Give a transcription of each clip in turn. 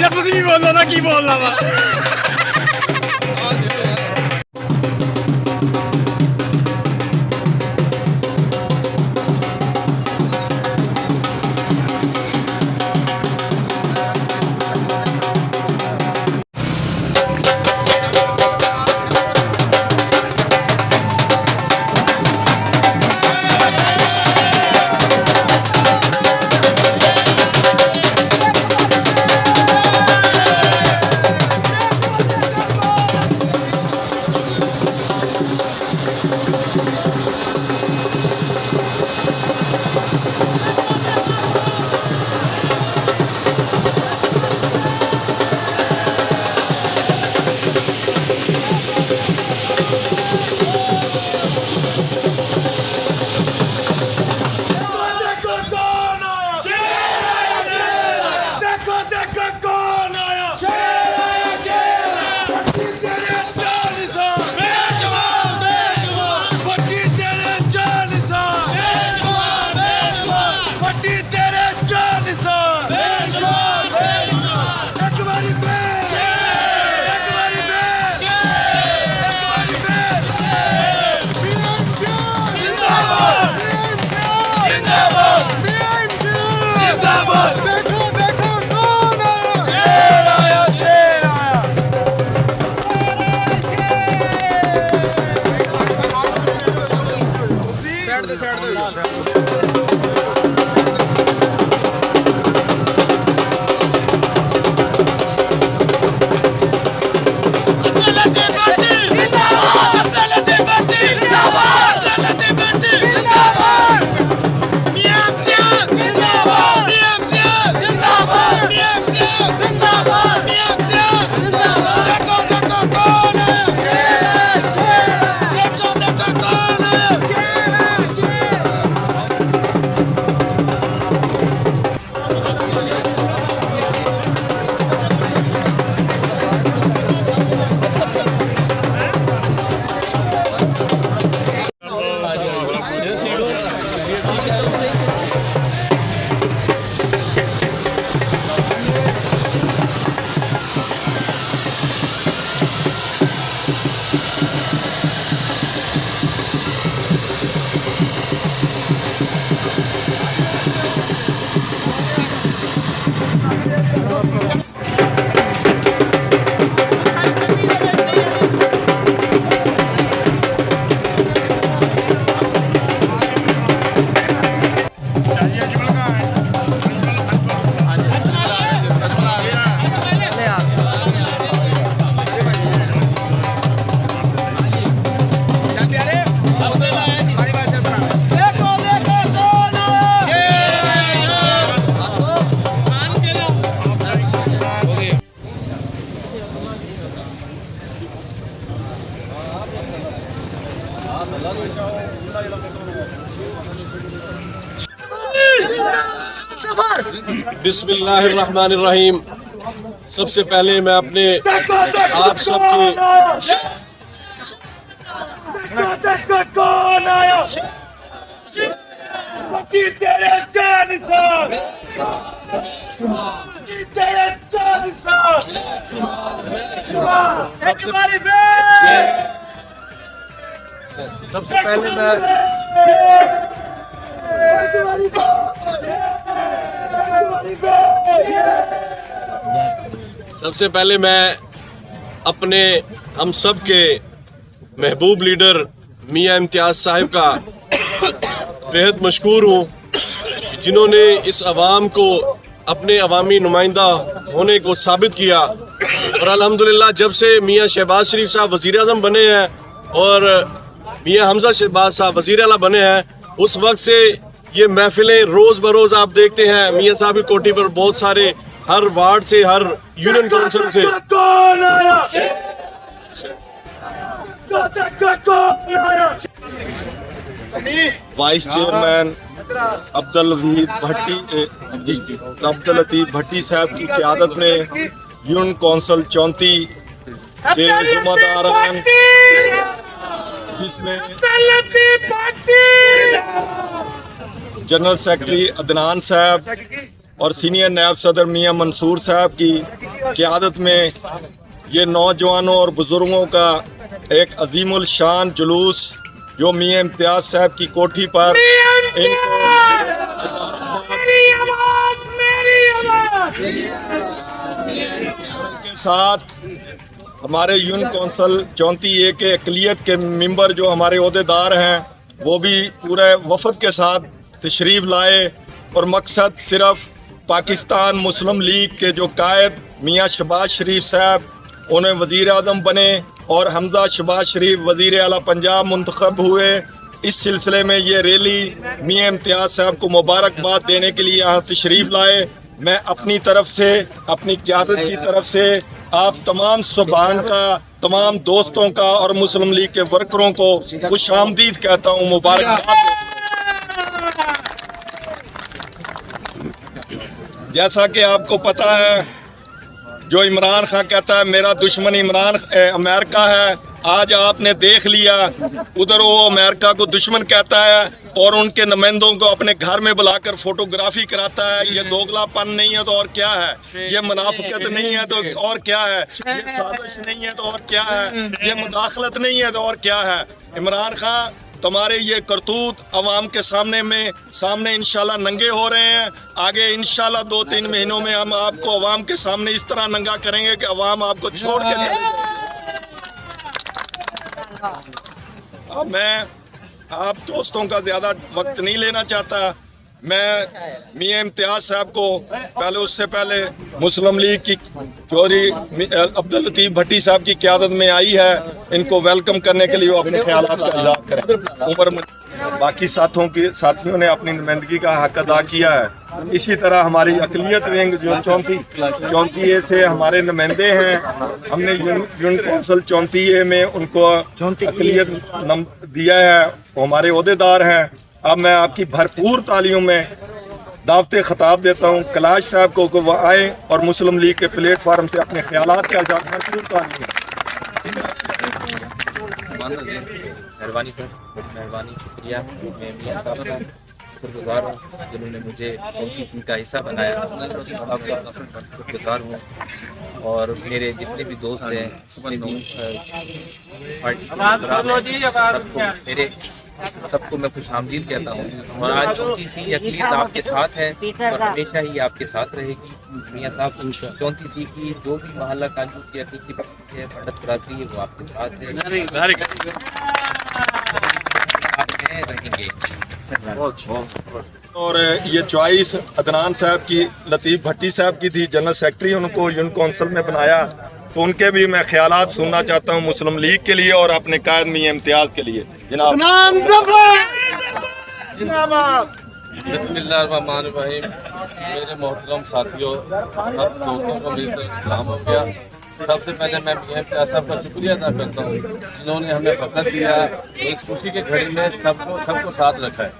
ਲਫ਼ਜ਼ ਵੀ ਬੋਲੋ ਨਾ ਕੀ ਬੋਲਣਾ ਵਾ। बिस्मिल्लाहिर्रहमानिर्रहीम। सबसे पहले मैं अपने आप सबके सबसे पहले मैं अपने हम सब के महबूब लीडर मियां इम्तियाज़ साहिब का बेहद मशकूर हूँ, जिन्होंने इस अवाम को अपने अवामी नुमाइंदा होने को साबित किया। और अल्हम्दुलिल्लाह जब से मियां शहबाज शरीफ साहब वज़ीर आज़म बने हैं और मियां हमजा शहबाज साहब वज़ीर आला बने हैं, उस वक्त से ये महफिलें रोज़ बरोज़ आप देखते हैं मियां साहब की कोठी पर बहुत सारे हर वार्ड से, हर यूनियन काउंसिल से वाइस चेयरमैन अब्दुल लतीफ़ भट्टी साहब की क़यादत में यूनियन काउंसिल 34 के ज़िम्मेदारान, जिसमें जनरल सेक्रेटरी अदनान साहब और सीनियर नायब सदर मियां मंसूर साहब की क़यादत में ये नौजवानों और बुज़ुर्गों का एक अजीमुल शान जुलूस जो मियां इम्तियाज़ साहब की कोठी पर के साथ हमारे यूनियन काउंसिल 34A के अक़लियत के मेंबर जो हमारे ओहदेदार हैं वो भी पूरे वफद के साथ तशरीफ़ लाए। और मकसद सिर्फ पाकिस्तान मुस्लिम लीग के जो कायद मियां शहबाज शरीफ साहब उन्हें वज़ीर आज़म बने और हमजा शहबाज शरीफ वज़ीर आला पंजाब मुंतखब हुए, इस सिलसिले में ये रैली मियां इम्तियाज़ साहब को मुबारकबाद देने के लिए यहाँ तशरीफ़ लाए। मैं अपनी तरफ से, अपनी क़यादत की तरफ से आप तमाम सुबहान का, तमाम दोस्तों का और मुस्लिम लीग के वर्करों को खुशामदीद कहता हूँ, मुबारकबाद। जैसा कि आपको पता है, जो इमरान खान कहता है मेरा दुश्मन अमेरिका है, आज आपने देख लिया उधर वो अमेरिका को दुश्मन कहता है और उनके नुमाइंदों को अपने घर में बुलाकर फोटोग्राफी कराता है। ये दोगलापन नहीं है तो और क्या है? ये मुनाफिकत नहीं है तो और क्या है? ये साजिश नहीं है तो और क्या है? ये मुदाखलत नहीं है तो और क्या है? इमरान खान, तुम्हारे ये करतूत अवाम के सामने इंशाल्लाह नंगे हो रहे हैं। आगे इंशाल्लाह 2-3 महीनों में हम आपको अवाम के सामने इस तरह नंगा करेंगे कि अवाम आपको छोड़ के चले जाए। अब मैं आप दोस्तों का ज़्यादा वक्त नहीं लेना चाहता। मैं मियां इम्तियाज़ साहब को उससे पहले मुस्लिम लीग की चौधरी अब्दुल लतीफ़ भट्टी साहब की क़यादत में आई है, इनको वेलकम करने के लिए वो अपने ख्यालात का इज़हार करें। बाकी साथियों ने अपनी नुमाइंदगी का हक अदा किया है। इसी तरह हमारी अक़लियत विंग जो 34A से हमारे नुमाइंदे हैं, हमने यूनियन काउंसिल 34A में उनको अक़लियत दिया है, वो हमारे ओहदेदार हैं। अब मैं आपकी भरपूर तालियों में दावत खिताब देता हूँ कैलाश साहब को कि वह आए और मुस्लिम लीग के प्लेटफार्म से अपने ख्यालात का इज़हार भरपूर तालियों। मेहरबानी सर, बड़ी मेहरबानी, शुक्रिया। मैं मियां साहब का शुक्रगुजार हूँ जिन्होंने मुझे 34 का हिस्सा बनाया। आपका शुक्रगुजार हूँ और मेरे जितने भी दोस्त हैं सबको मैं खुशामदीद कहता हूँ। और आज 34 अक़लियत आपके साथ है और हमेशा ही आपके साथ रहेगी। मियां साहब 34 की जो भी मोहल्ला कानून की अक़लियत है, पंडित बरादरी है, वो आपके साथ रहेंगे। और ये चॉइस अदनान साहब की, लतीफ़ भट्टी साहब की थी, जनरल सेक्रेटरी उनको यूनियन काउंसिल में बनाया, तो उनके भी मैं ख्यालात सुनना चाहता हूँ मुस्लिम लीग के लिए और अपने कायद मियां इम्तियाज़ के लिए। जनाब बिस्मिल्लाहिर्रहमानिर्रहीम। मेरे मोहतरम साथियों, सब दोस्तों को मेरी तरफ सलाम हो गया। सबसे पहले मैं मियां इम्तियाज साहब का शुक्रिया अदा करता हूँ जिन्होंने हमें वक्त दिया और इस खुशी की घड़ी में सबको साथ रखा है।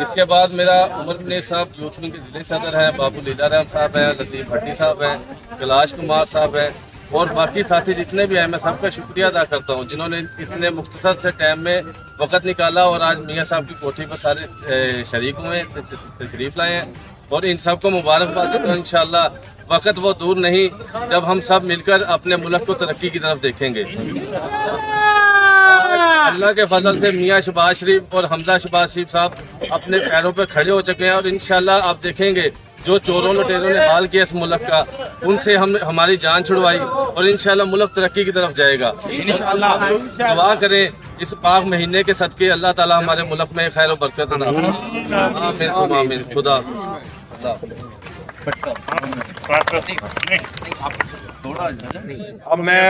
इसके बाद मेरा उमर बनीर साहब यूथ विंग के ज़िले सदर हैं, बाबू लीलाराम साहब हैं, लतीफ़ भट्टी साहब हैं, कैलाश कुमार साहब हैं और बाकी साथी जितने भी हैं, मैं सबका शुक्रिया अदा करता हूँ जिन्होंने इतने मुख्तसर से टाइम में वक्त निकाला और आज मियाँ साहब की कोठी पर सारे शरीक हुए तशरीफ़ लाए हैं और इन सबको मुबारकबाद देता हूँ। इंशाअल्लाह वक्त वो दूर नहीं जब हम सब मिलकर अपने मुल्क को तरक्की की तरफ देखेंगे। अल्लाह के फजल से मियाँ शहबाज शरीफ और हमजा शहबाज शरीफ साहब अपने पैरों पर खड़े हो चुके हैं और इंशाअल्लाह आप देखेंगे जो चोरों लुटेरों ने हाल किया इस मुल्क का, उनसे हम हमारी जान छुड़वाई और इंशाअल्लाह मुल्क तरक्की की तरफ जाएगा। इंशाअल्लाह दुआ करें इस पाक महीने के सदके अल्लाह ताला हमारे मुल्क में खैर और बरकत अता फरमाए। आमीन आमीन। खुदा अब मैं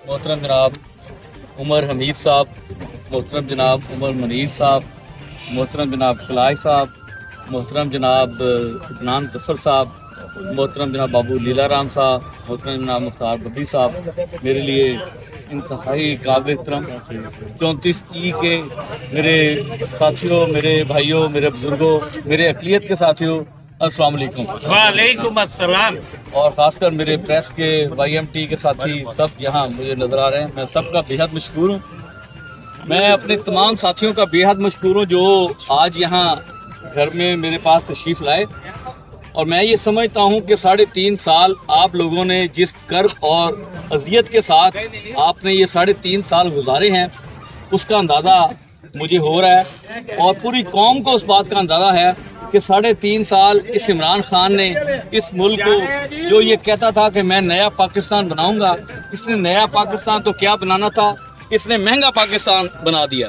मोहतरम जनाब उमर हमीद साहब, मोहतरम जनाब उमर मनीर साहब, मोहतरम जनाब खलाय साहब, मोहतरम जनाब इदनान जफ़र साहब, मोहतरम जनाब बाबू लीलाराम साहब, मोहतरम जनाब मुख्तार बब्बी साहब, मेरे लिए इंतहाई काबिल एहतराम 34 ई के मेरे साथियों, मेरे भाइयों, मेरे बुज़ुर्गों, मेरे अक़लियत के साथियों, अस्सलाम वालेकुम। वालेकुम अस्सलाम। और ख़ासकर मेरे प्रेस के YMT के साथी सब यहाँ मुझे नज़र आ रहे हैं, मैं सबका बेहद मशकूर हूँ। मैं अपने तमाम साथियों का बेहद मशकूर हूँ जो आज यहाँ घर में मेरे पास तशरीफ़ लाए और मैं ये समझता हूँ कि 3.5 साल आप लोगों ने जिस कर्ब और अज़ियत के साथ आपने ये 3.5 साल गुजारे हैं उसका अंदाज़ा मुझे हो रहा है और पूरी कौम को उस बात का अंदाज़ा है कि 3.5 साल इस इमरान खान ने इस मुल्क को जो ये कहता था कि मैं नया पाकिस्तान बनाऊंगा, इसने नया पाकिस्तान तो क्या बनाना था, इसने महंगा पाकिस्तान बना दिया।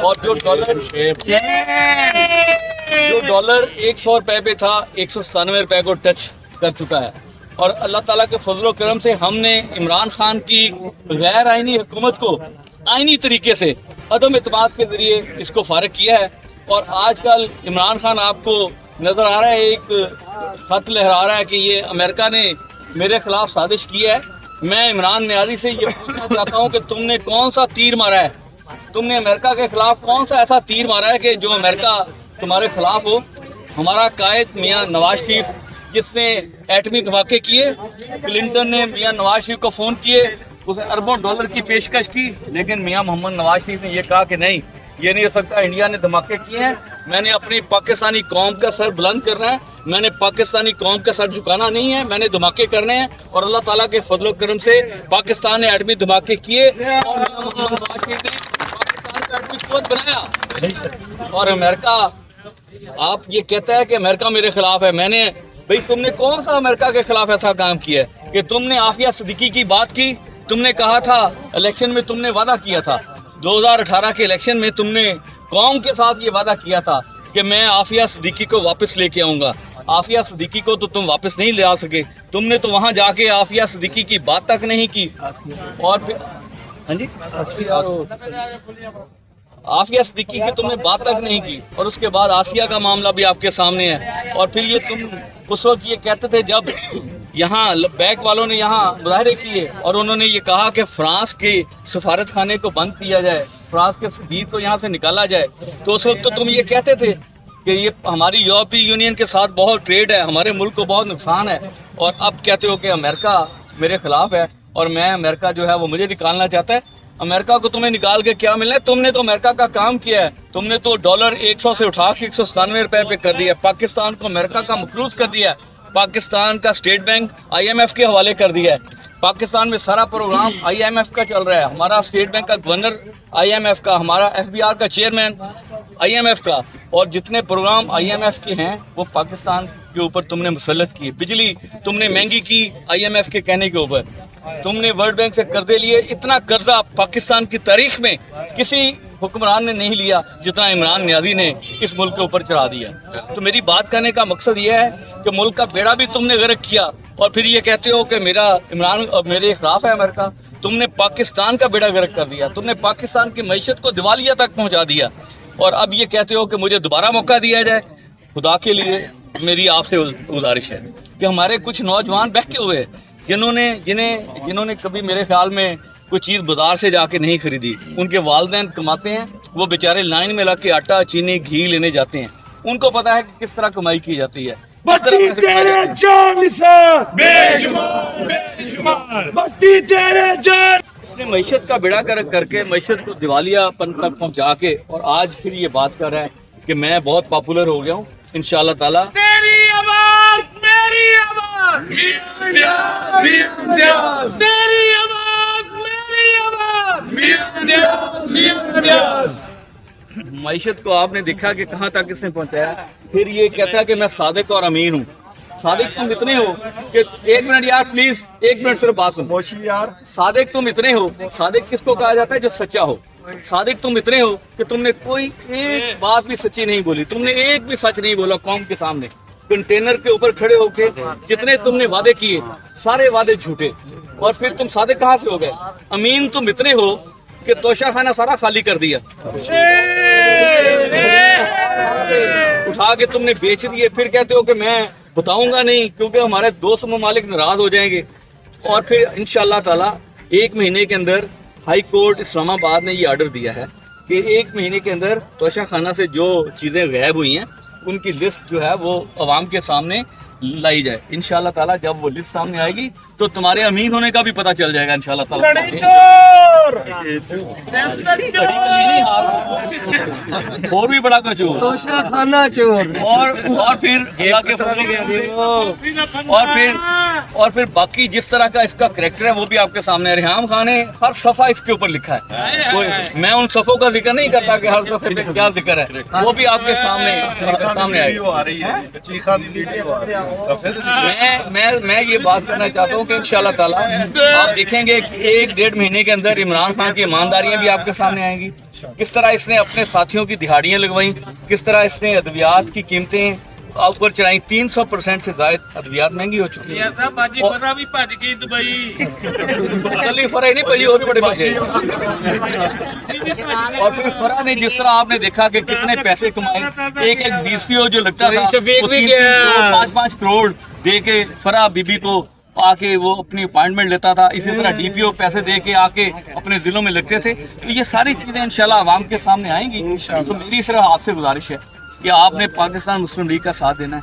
और जो डॉलर 100 रुपये पे था 197 रुपये को टच कर चुका है और अल्लाह ताला के फजल करम से हमने इमरान खान की गैर आइनी हुकूमत को आइनी तरीके से अदम एतमाद के ज़रिए इसको फारिग किया है। और आजकल इमरान खान आपको नज़र आ रहा है, एक खत लहरा रहा है कि ये अमेरिका ने मेरे खिलाफ साजिश की है। मैं इमरान न्याजी से ये पूछना चाहता हूँ कि तुमने कौन सा तीर मारा है, तुमने अमेरिका के खिलाफ कौन सा ऐसा तीर मारा है कि जो अमेरिका तुम्हारे खिलाफ हो। हमारा कायद मियाँ नवाज शरीफ जिसने एटमी धमाके किए, क्लिंटन ने मियाँ नवाज शरीफ को फ़ोन किए, उसे अरबों डॉलर की पेशकश की, लेकिन मियाँ मोहम्मद नवाज शरीफ ने यह कहा कि नहीं, ये नहीं हो सकता, इंडिया ने धमाके किए हैं, मैंने अपनी पाकिस्तानी कौम का सर बुलंद करना है, मैंने पाकिस्तानी कौम का सर झुकाना नहीं है, मैंने धमाके करने हैं। और अल्लाह ताला के फजल करम से पाकिस्तान ने एटमी धमाके किए और नवाज शरीफ ने पाकिस्तान का एटमी क़ुव्वत बनाया। और अमेरिका, आप ये कहता है कि अमेरिका मेरे खिलाफ है, मैंने भाई तुमने कौन सा अमेरिका के खिलाफ ऐसा काम किया है कि तुमने आफिया सिद्दीकी की बात की, तुमने कहा था इलेक्शन में, तुमने वादा किया था 2018 के इलेक्शन में, तुमने कौम के साथ ये वादा किया था कि मैं आफिया सिद्दीकी को वापस लेके आऊँगा। आफिया सिद्दीकी को तो तुम वापस नहीं ले आ सके, तुमने तो वहाँ जाके आफिया सिद्दीकी की बात तक नहीं की। और फिर हाँ जी, आफिया सिद्दीकी की तुमने बात तक नहीं की और उसके बाद आसिया का मामला भी आपके सामने है। और फिर ये तुम उस वक्त ये कहते थे जब यहाँ बैक वालों ने यहाँ मुजाहरे किए और उन्होंने ये कहा कि फ्रांस के सफारत खाने को बंद किया जाए, फ्रांस के सफीर को यहाँ से निकाला जाए, तो उस वक्त तो तुम ये कहते थे कि ये हमारी यूरोपीय यूनियन के साथ बहुत ट्रेड है, हमारे मुल्क को बहुत नुकसान है। और अब कहते हो कि अमेरिका मेरे खिलाफ है और मैं अमेरिका जो है वो मुझे निकालना चाहता है। अमेरिका को तुम्हें निकाल के क्या मिलना है? तुमने तो अमेरिका का काम किया है, तुमने तो डॉलर 100 से उठा के 197 रुपये पे कर दिया, पाकिस्तान को अमेरिका का मकरूज कर दिया, पाकिस्तान का स्टेट बैंक IMF के हवाले कर दिया है, पाकिस्तान में सारा प्रोग्राम IMF का चल रहा है, हमारा स्टेट बैंक का गवर्नर IMF का, हमारा FBR का चेयरमैन IMF का, और जितने प्रोग्राम IMF के हैं वो पाकिस्तान के ऊपर तुमने मुसल्लत किए। बिजली तुमने महंगी की IMF के कहने के ऊपर, तुमने वर्ल्ड बैंक से कर्जे लिए। इतना कर्जा पाकिस्तान की तारीख में किसी हुक्मरान ने नहीं लिया जितना इमरान न्याजी ने इस मुल्क के ऊपर चढ़ा दिया। तो मेरी बात करने का मकसद यह है कि मुल्क का बेड़ा भी तुमने गर्क किया और फिर ये कहते हो कि मेरे खिलाफ है अमेरिका। तुमने पाकिस्तान का बेड़ा गर्क कर दिया, तुमने पाकिस्तान की मईशत को दिवालिया तक पहुँचा दिया और अब ये कहते हो कि मुझे दोबारा मौका दिया जाए। खुदा के लिए मेरी आपसे गुजारिश है कि हमारे कुछ नौजवान बहके हुए जिन्होंने कभी मेरे ख्याल में कोई चीज़ बाजार से जाके नहीं खरीदी, उनके वालिदैन कमाते हैं, वो बेचारे लाइन में लग के आटा चीनी घी लेने जाते हैं, उनको पता है कि किस तरह कमाई की जाती है। इसने मईशत का बेड़ा करके मईशत को दिवालियापन तक पहुंचा के और आज फिर ये बात कर रहा है कि मैं बहुत पॉपुलर हो गया हूँ। इंशाल्लाह ताला तेरी आवाज मेरी आवाज, तेरी आवाज मेरी आवाज। मईशत को आपने देखा कि कहाँ तक इसने पहुंचाया। फिर ये कहता है कि मैं सादिक और अमीन हूँ। सादिक तुम इतने हो कि एक मिनट यार प्लीज, एक मिनट सिर्फ बात सुनो यार। सादिक तुम इतने हो, सादिक किसको कहा जाता है? जो सच्चा हो। सादिक तुम इतने हो कि तुमने कोई एक बात भी सच्ची नहीं बोली, तुमने एक भी सच नहीं बोला कौम के सामने। कंटेनर के ऊपर खड़े होके जितने तुमने वादे किए सारे वादे झूठे, और फिर तुम सादिक कहाँ से हो गए? अमीन तुम इतने हो कि तोशा खाना सारा खाली कर दिया, उठा के तुमने बेच दिए। फिर कहते हो कि मैं बताऊंगा नहीं क्योंकि हमारे दोस्त ममालिक नाराज हो जाएंगे। और फिर इंशाअल्लाह ताला 1 महीने के अंदर हाई कोर्ट इस्लामाबाद ने ये ऑर्डर दिया है कि 1 महीने के अंदर तोशा खाना से जो चीज़ें गायब हुई हैं उनकी लिस्ट जो है वो अवाम के सामने लाई जाए। इंशाअल्लाह ताला जब वो लिस्ट सामने आएगी तो तुम्हारे अमीन होने का भी पता चल जाएगा इंशाअल्लाह ताला। और भी बड़ा कचोर, तोशा खाना चोर। और फिर अल्लाह के फजल से और फिर बाकी जिस तरह का इसका करैक्टर है वो भी आपके सामने है। रेहाम खान ने हर सफ़ा इसके ऊपर लिखा है, मैं उन सफ़ों का जिक्र नहीं करता कि हर सफ़े पे क्या जिक्र है, वो भी आपके सामने आएगा। मैं ये बात करना चाहता हूँ कि इंशाअल्लाह ताला आप देखेंगे कि 1-1.5 महीने के अंदर इमरान खान की ईमानदारियां भी आपके सामने आएंगी। किस तरह इसने अपने साथियों की दिहाड़ियां लगवाई, किस तरह इसने अद्वियात की कीमतें ऊपर चढ़ाई। 300% से ज्यादा अद्वियात महंगी हो चुकी है। दुबई फरा नहीं पड़ी, और भी बड़े बचे। और फिर फरा ने जिस तरह आपने देखा कि कितने पैसे कमाए, एक DCO जो लगता था 5-5 करोड़ दे के फरा बीबी को आके वो अपनी अपॉइंटमेंट लेता था, इसी तरह DPO पैसे दे के आके अपने जिलों में लगते थे। तो ये सारी चीजें इंशाल्लाह आवाम के सामने आएंगी। तो मेरी सिर्फ आपसे गुजारिश है कि आपने पाकिस्तान मुस्लिम लीग का साथ देना है।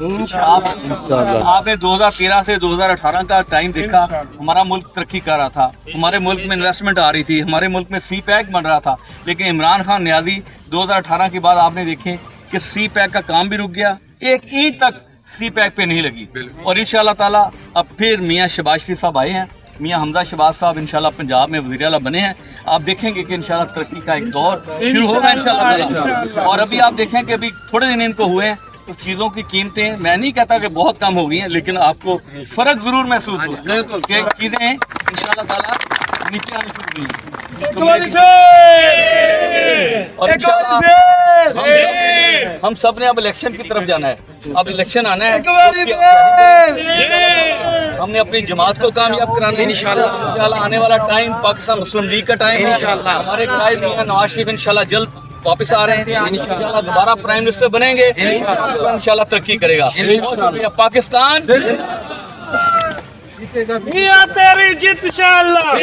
आपने 2013 से 2018 का टाइम देखा, हमारा मुल्क तरक्की कर रहा था, हमारे मुल्क में इन्वेस्टमेंट आ रही थी, हमारे मुल्क में CPEC बन रहा था। लेकिन इमरान खान न्याजी 2018 के बाद आपने देखे कि CPEC का काम भी रुक गया, एक ईंट तक CPEC पे नहीं लगी। और इंशाल्लाह ताला अब फिर मियाँ शहबाज शरीफ साहब आए हैं, मियाँ हमजा शहबाज साहब इंशाल्लाह पंजाब में वज़ीर आला बने हैं। आप देखेंगे कि इंशाल्लाह तरक्की का एक दौर शुरू होगा इंशाल्लाह ताला। और अभी आप देखें कि अभी थोड़े दिन इनको हुए हैं तो चीज़ों की कीमतें, मैं नहीं कहता कि बहुत कम हो गई हैं, लेकिन आपको फ़र्क ज़रूर महसूस होगा कि चीज़ें इंशाल्लाह ताला नीचे आने शुरू हुई हैं। और हम सब ने अब इलेक्शन की तरफ जाना है, अब इलेक्शन आना है। हमने अपनी जमात को कामयाब कराना है इंशाल्लाह। आने वाला टाइम पाकिस्तान मुस्लिम लीग का टाइम है। हमारे कायद मियां नवाज शरीफ इंशाल्लाह जल्द वापस आ रहे हैं, इंशाल्लाह दोबारा प्राइम मिनिस्टर बनेंगे, इंशाल्लाह तरक्की करेगा पाकिस्तान। तेरी जीत इंशाल्लाह,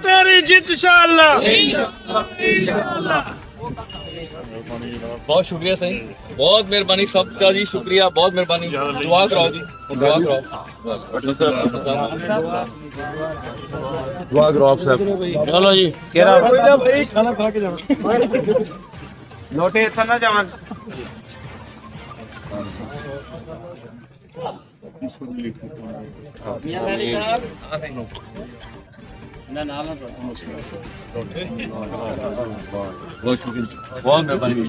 तेरी जीत इंशाल्लाह। बहुत शुक्रिया सही, बहुत मेहरबानी सबका जी, शुक्रिया, बहुत मेहरबानी। दुआ कराओ जी, दुआ कराओ। दुआ करो आप साहब। चलो जी, भाई खाना खा के जाओ। लोटे इतना ना जावन। बहुत शुक्रिया, बहुत मेहरबानी।